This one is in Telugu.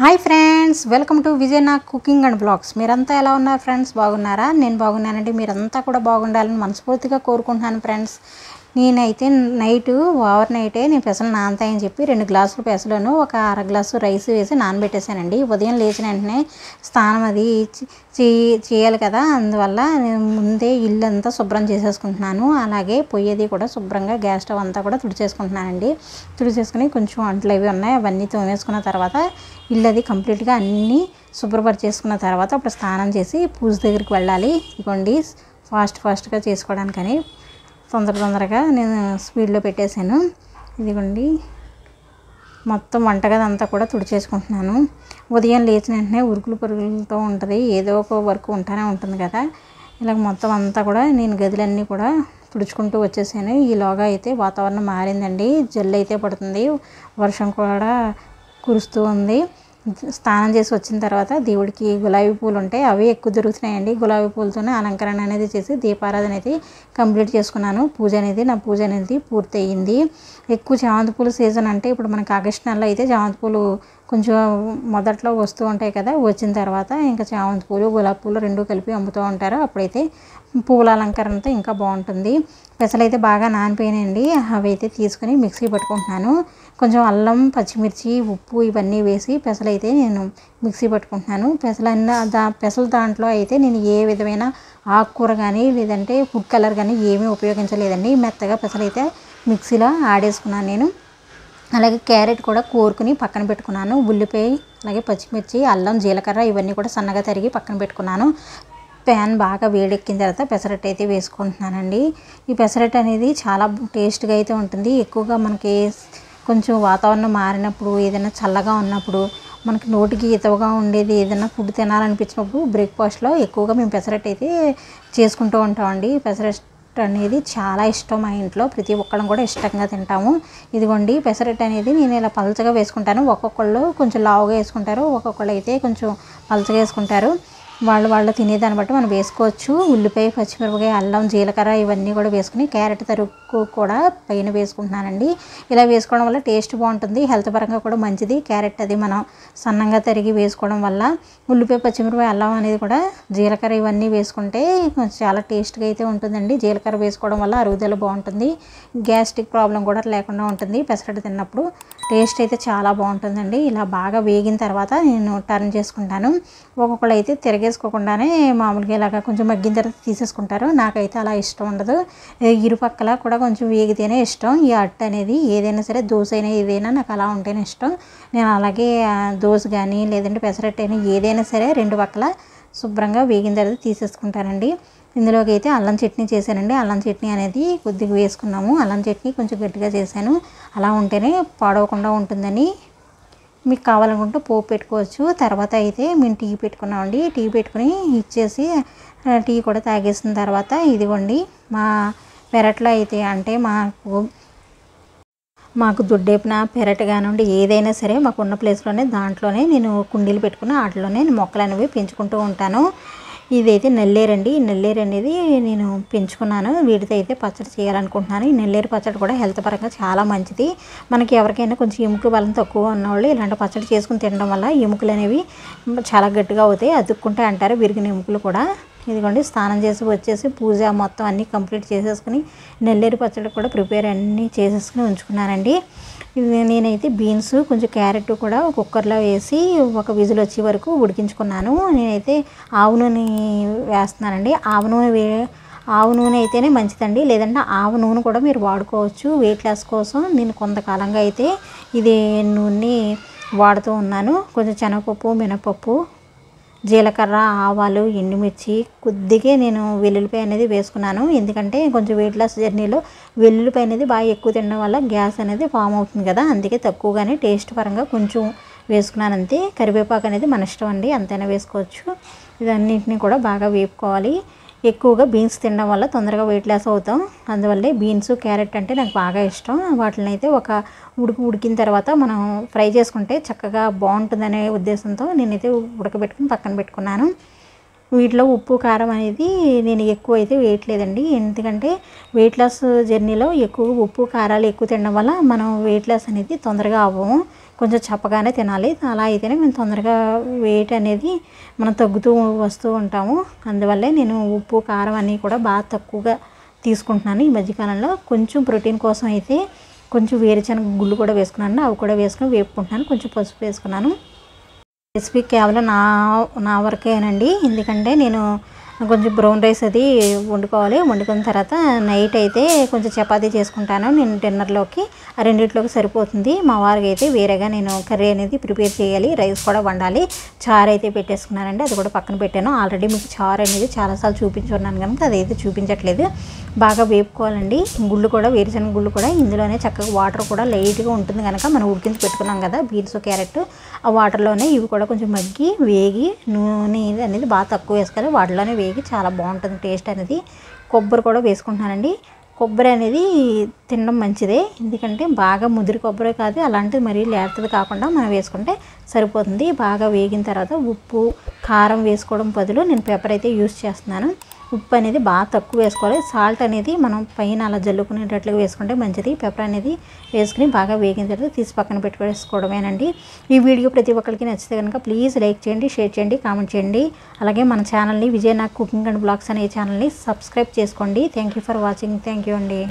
హాయ్ ఫ్రెండ్స్, వెల్కమ్ టు విజయనా కుకింగ్ అండ్ బ్లాగ్స్. మీరంతా ఎలా ఉన్నారు ఫ్రెండ్స్? బాగున్నారా? నేను బాగున్నానండి. మీరంతా కూడా బాగుండాలని మనస్ఫూర్తిగా కోరుకుంటున్నాను ఫ్రెండ్స్. నేనైతే ఓవర్ నైటే నేను పెసలు నానతాయని చెప్పి 2 గ్లాసులు పెసలను ఒక అర గ్లాసు రైస్ వేసి నానబెట్టేశానండి. ఉదయం లేచిన వెంటనే స్నానం అది చేయాలి కదా, అందువల్ల నేను ముందే ఇల్లు అంతా శుభ్రం చేసేసుకుంటున్నాను. అలాగే పొయ్యేది కూడా శుభ్రంగా గ్యాస్ స్టవ్ అంతా కూడా తుడిచేసుకుంటున్నానండి. తుడిచేసుకుని కొంచెం అంట్లు అవి ఉన్నాయి, అవన్నీ తోమేసుకున్న తర్వాత ఇల్లు అది కంప్లీట్గా అన్నీ శుభ్రపరిచేసుకున్న తర్వాత అప్పుడు స్నానం చేసి పూజ దగ్గరికి వెళ్ళాలి. ఇదిగోండి, ఫాస్ట్గా చేసుకోవడానికని తొందరగా నేను స్పీడ్లో పెట్టేశాను. ఇదిగోండి, మొత్తం వంటగది అంతా కూడా తుడిచేసుకుంటున్నాను. ఉదయం లేచిన వెంటనే ఉరుకులు పరుగులతో ఉంటుంది, ఏదో ఒక వర్క్ ఉంటానే ఉంటుంది కదా. ఇలాగ మొత్తం అంతా కూడా నేను గదులన్నీ కూడా తుడుచుకుంటూ వచ్చేసాను. ఈలోగా అయితే వాతావరణం మారిందండి, జల్లు అయితే పడుతుంది, వర్షం కూడా కురుస్తూ ఉంది. స్నానం చేసి వచ్చిన తర్వాత దేవుడికి గులాబీ పూలు ఉంటాయి, అవి ఎక్కువ దొరుకుతున్నాయండి. గులాబీ పూలతోనే అలంకరణ అనేది చేసి దీపారాధన అయితే కంప్లీట్ చేసుకున్నాను. నా పూజ అనేది పూర్తయింది. ఎక్కువ చామంతి పూలు సీజన్ అంటే ఇప్పుడు మనకి ఆగస్టు నెలలో అయితే చామంతి పూలు కొంచెం మొదట్లో వస్తూ ఉంటాయి కదా. వచ్చిన తర్వాత ఇంకా చామంతి పూలు గులాబీ పూలు 2 కలిపి అమ్ముతూ ఉంటారు. అప్పుడైతే పూల అలంకరణతో ఇంకా బాగుంటుంది. పెసలైతే బాగా నానిపోయినాయండి, అవి అయితే తీసుకుని మిక్సీ పట్టుకుంటున్నాను. కొంచెం అల్లం, పచ్చిమిర్చి, ఉప్పు ఇవన్నీ వేసి పెసలైతే నేను మిక్సీ పట్టుకుంటున్నాను. పెసల దాంట్లో అయితే నేను ఏ విధమైన ఆకుకూర కానీ లేదంటే ఫుడ్ కలర్ కానీ ఏమీ ఉపయోగించలేదండి. మెత్తగా పెసలైతే మిక్సీలో ఆడేసుకున్నాను నేను. అలాగే క్యారెట్ కూడా కోరుకుని పక్కన పెట్టుకున్నాను. ఉల్లిపాయ, అలాగే పచ్చిమిర్చి, అల్లం, జీలకర్ర ఇవన్నీ కూడా సన్నగా తరిగి పక్కన పెట్టుకున్నాను. ప్యాన్ బాగా వేడెక్కిన తర్వాత పెసరట్టు అయితే వేసుకుంటున్నానండి. ఈ పెసరట్టు అనేది చాలా టేస్ట్గా అయితే ఉంటుంది. ఎక్కువగా మనకి కొంచెం వాతావరణం మారినప్పుడు, ఏదైనా చల్లగా ఉన్నప్పుడు, మనకి నోటికి ఇతవగా ఉండేది ఏదైనా ఫుడ్ తినాలనిపించినప్పుడు బ్రేక్ఫాస్ట్లో ఎక్కువగా మేము పెసరట్టు అయితే చేసుకుంటూ ఉంటామండి. పెసరట్టు అనేది చాలా ఇష్టం, మా ఇంట్లో ప్రతి ఒక్కళ్ళం కూడా ఇష్టంగా తింటాము. ఇదిగోండి, పెసరట్టు అనేది నేను ఇలా పలచగా వేసుకుంటాను. ఒక్కొక్కళ్ళు కొంచెం లావుగా వేసుకుంటారు, ఒక్కొక్కళ్ళు అయితే కొంచెం పలచగా వేసుకుంటారు. వాళ్ళు తినేదాన్ని బట్టి మనం వేసుకోవచ్చు. ఉల్లిపాయ, పచ్చిమిరపకాయ, అల్లం, జీలకర్ర ఇవన్నీ కూడా వేసుకుని క్యారెట్ తరుగు కూడా పైన వేసుకుంటున్నానండి. ఇలా వేసుకోవడం వల్ల టేస్ట్ బాగుంటుంది, హెల్త్ పరంగా కూడా మంచిది. క్యారెట్ అది మనం సన్నంగా తరిగి వేసుకోవడం వల్ల, ఉల్లిపాయ, పచ్చిమిరపకాయ, అల్లం అనేది కూడా జీలకర్ర ఇవన్నీ వేసుకుంటే చాలా టేస్ట్గా అయితే ఉంటుందండి. జీలకర్ర వేసుకోవడం వల్ల అరుగుదల బాగుంటుంది, గ్యాస్ట్రిక్ ప్రాబ్లం కూడా లేకుండా ఉంటుంది. పెసరట్టు తిన్నప్పుడు టేస్ట్ అయితే చాలా బాగుంటుందండి. ఇలా బాగా వేగిన తర్వాత నేను టర్న్ చేసుకుంటాను. ఒక్కొక్కళ్ళు అయితే తిరగేసుకోకుండానే మామూలుగా ఇలాగా కొంచెం మగ్గిన తర్వాత తీసేసుకుంటారు. నాకైతే అలా ఇష్టం ఉండదు, ఇరుపక్కల కూడా కొంచెం వేగితేనే ఇష్టం. ఈ అట్టు అనేది ఏదైనా సరే, దోశ అయినా ఏదైనా నాకు అలా ఉంటేనే ఇష్టం. నేను అలాగే దోశ కానీ లేదంటే పెసరట్టు అయినా ఏదైనా సరే 2 పక్కల శుభ్రంగా వేగిన తర్వాత తీసేసుకుంటానండి. ఇందులోకి అయితే అల్లం చట్నీ చేశానండి. అల్లం చట్నీ అనేది కొద్దిగా వేసుకున్నాము. అల్లం చట్నీ కొంచెం గట్టిగా చేశాను, అలా ఉంటేనే పాడవకుండా ఉంటుందని. మీకు కావాలనుకుంటే పోపు పెట్టుకోవచ్చు. తర్వాత అయితే మేము టీ పెట్టుకున్నామండి. టీ పెట్టుకుని ఇచ్చేసి టీ కూడా తాగేసిన తర్వాత ఇదిగోండి, మా పెరట్లో అయితే అంటే మాకు దొడ్డేపున పెరట్ కానివ్వండి ఏదైనా సరే మాకున్న ప్లేస్లోనే దాంట్లోనే నేను కుండీలు పెట్టుకుని వాటిలోనే మొక్కలు అనేవి పెంచుకుంటూ ఉంటాను. ఇదైతే నెల్లేరండి. ఈ నెల్లేరు అనేది నేను పెంచుకున్నాను, వీటితో అయితే పచ్చడి చేయాలనుకుంటున్నాను. ఈ నెల్లేరు పచ్చడి కూడా హెల్త్ పరంగా చాలా మంచిది. మనకి ఎవరికైనా కొంచెం ఎముకల బలం తక్కువ ఉన్నవాళ్ళు ఇలాంటి పచ్చడి చేసుకుని తినడం వల్ల ఎముకలు అనేవి చాలా గట్టిగా అవుతాయి, అతుక్కుంటే అంటారు విరిగిన ఎముకలు కూడా. ఇదిగోండి, స్నానం చేసి వచ్చేసి పూజ మొత్తం అన్నీ కంప్లీట్ చేసేసుకుని నెల్లేరు పచ్చడి కూడా ప్రిపేర్ అన్నీ చేసేసుకుని ఉంచుకున్నానండి. నేనైతే బీన్స్, కొంచెం క్యారెట్ కూడా కుక్కర్లో వేసి ఒక విజిల్ వచ్చే వరకు ఉడికించుకున్నాను. నేనైతే ఆవు నూనె వేస్తున్నానండి. ఆవు నూనె అయితేనే మంచిదండి, లేదంటే ఆవు నూనె కూడా మీరు వాడుకోవచ్చు. వెయిట్ లాస్ కోసం నేను కొంతకాలంగా అయితే ఇది నూనె వాడుతూ ఉన్నాను. కొంచెం శనగపప్పు, మినపప్పు, జీలకర్ర, ఆవాలు, ఎండుమిర్చి, కొద్దిగా నేను వెల్లుల్లిపాయ అనేది వేసుకున్నాను. ఎందుకంటే కొంచెం వెయిట్ లాస్ జర్నీలో వెల్లుల్లిపాయ అనేది బాగా ఎక్కువ తినడం వల్ల గ్యాస్ అనేది ఫామ్ అవుతుంది కదా, అందుకే తక్కువగానే టేస్ట్ పరంగా కొంచెం వేసుకున్నాను అంతే. కరివేపాకు అనేది మన ఇష్టం అండి, అంతైనా వేసుకోవచ్చు. ఇదన్నింటినీ కూడా బాగా వేపుకోవాలి. ఎక్కువగా బీన్స్ తినడం వల్ల తొందరగా వెయిట్ లాస్ అవుతాం, అందువల్లే బీన్స్, క్యారెట్ అంటే నాకు బాగా ఇష్టం. వాటిని అయితే ఒక ఉడికిన తర్వాత మనం ఫ్రై చేసుకుంటే చక్కగా బాగుంటుందనే ఉద్దేశంతో నేనైతే ఉడకబెట్టుకుని పక్కన పెట్టుకున్నాను. వీటిలో ఉప్పు కారం అనేది నేను ఎక్కువ అయితే వేయట్లేదండి. ఎందుకంటే వెయిట్ లాస్ జర్నీలో ఎక్కువ ఉప్పు కారాలు ఎక్కువ తినడం వల్ల మనం వెయిట్ లాస్ అనేది తొందరగా అవ్వము. కొంచెం చప్పగానే తినాలి. అలా అయితేనే మేము తొందరగా వెయిట్ అనేది మనం తగ్గుతూ వస్తూ ఉంటాము. అందువల్లే నేను ఉప్పు కారం అన్నీ కూడా బాగా తక్కువగా తీసుకుంటున్నాను ఈ మధ్యకాలంలో. కొంచెం ప్రోటీన్ కోసం అయితే కొంచెం వేరుశనగ గుళ్ళు కూడా వేసుకున్నాను. అవి కూడా వేసుకుని వేపుకుంటున్నాను. కొంచెం పసుపు వేసుకున్నాను. రెసిపీ కేవలం నా వరకేనండి. ఎందుకంటే నేను కొంచెం బ్రౌన్ రైస్ అది వండుకోవాలి. వండుకున్న తర్వాత నైట్ అయితే కొంచెం చపాతీ చేసుకుంటాను నేను డిన్నర్లోకి. ఆ రెండిట్లోకి సరిపోతుంది. మా వారికి అయితే వేరేగా నేను కర్రీ అనేది ప్రిపేర్ చేయాలి. రైస్ కూడా వండాలి. చారు అయితే పెట్టేసుకున్నానండి. అది కూడా పక్కన పెట్టాను. ఆల్రెడీ మీకు చారు అనేది చాలాసార్లు చూపించున్నాను కనుక అదైతే చూపించట్లేదు. బాగా వేపుకోవాలండి. గుళ్ళు కూడా వేరుశనగ గుళ్ళు కూడా ఇందులోనే చక్కగా వాటర్ కూడా లైట్గా ఉంటుంది కనుక మనం ఉడికించి పెట్టుకున్నాం కదా బీన్స్ క్యారెట్, ఆ వాటర్లోనే ఇవి కూడా కొంచెం మగ్గి వేగి నూనె అనేది బాగా తక్కువ వేసుకోవాలి. వాటిలోనే వేగి చాలా బాగుంటుంది టేస్ట్ అనేది. కొబ్బరి కూడా వేసుకుంటున్నానండి. కొబ్బరి అనేది తినడం మంచిదే. ఎందుకంటే బాగా ముదిరి కొబ్బరి కాదు, అలాంటిది మరీ లేతది కాకుండా మనం వేసుకుంటే సరిపోతుంది. బాగా వేగిన తర్వాత ఉప్పు కారం వేసుకోవడం బదులు నేను పెప్పర్ అయితే యూస్ చేస్తున్నాను. ఉప్పు అనేది బాగా తక్కువ వేసుకోవాలి. సాల్ట్ అనేది మనం పైన అలా జల్లుకునేటట్లుగా వేసుకుంటే మంచిది. పెప్పర్ అనేది వేసుకుని బాగా వేగిన తర్వాత తీసి పక్కన పెట్టుకోవేసుకోవడమేనండి. ఈ వీడియో ప్రతి ఒక్కరికి నచ్చితే కనుక ప్లీజ్ లైక్ చేయండి, షేర్ చేయండి, కామెంట్ చేయండి. అలాగే మన ఛానల్ని విజయనాగ్ కుకింగ్ అండ్ బ్లాగ్స్ అనే ఛానల్ని సబ్స్క్రైబ్ చేసుకోండి. Thank you for watching. Thank you అండి.